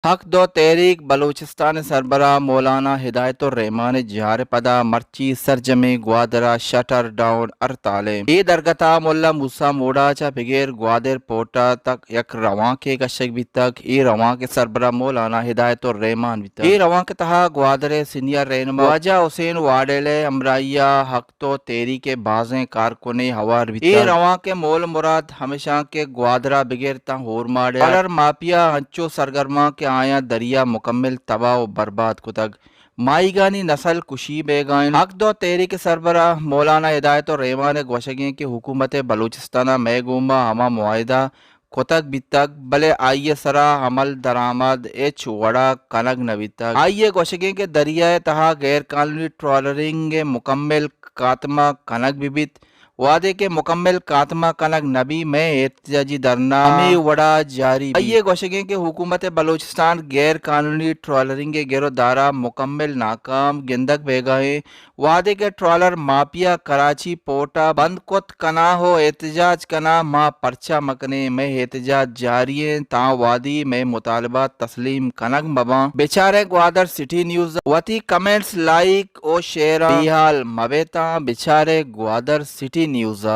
حق دو تحریک بلوچستان سربراہ مولانا ہدایت الرحمان جہار پدا مرچی سرجمی گوادرا شٹر ڈاؤن ارتالے یہ درگتا مولا موسیٰ موڑا چا بغیر گوادر پوٹا تک یک رواں کے گشک بھی تک یہ رواں کے سربراہ مولانا ہدایت الرحمان بھی تک یہ رواں کے تہا گوادر سینئر رہنما خواجہ حسین واڈیلے امرائیہ حق تو تحریک کے بازیں کارکنے ہوار بھی تک یہ رواں کے مول مراد ہمیشہ کے گوادرا بغیر تا ہور ماڑے ڈالر ماپیا ہنچو سرگرما کے آیا دریا مکمل تباہ و برباد کتگ مائی گانی نسل کشی بے گائن حق دو تحریک سربراہ مولانا ہدایت الرحمان گوشگیں کہ حکومت بلوچستانہ میں گوما ہما معاہدہ کتگ بھی تک بلے آئیے سرا عمل درآمد ایچ وڑا کنگ نوی تک آئیے گوشگیں کہ دریائے تہا غیر قانونی ٹرالرنگ مکمل خاتمہ کنگ بھی بیت وعدے کے مکمل خاتمہ کنگ نبی میں احتجاجی دھرنا ہمیں وڑا جاری آئیے گوشگیں کہ حکومت بلوچستان غیر قانونی ٹرالرنگ گیرو دارا مکمل ناکام گندگ بے گئے وعدے کے ٹرالر ماپیا کراچی پورٹا بند کت کنا ہو احتجاج کنا ماں پرچہ مکنے میں احتجاج جاری ہیں تا وادی میں مطالبات تسلیم کنگ مباں بیچارے گوادر سٹی نیوز وتی کمنٹس لائک او شیئر بیحال مویتا بیچارے گوادر سٹی نیوز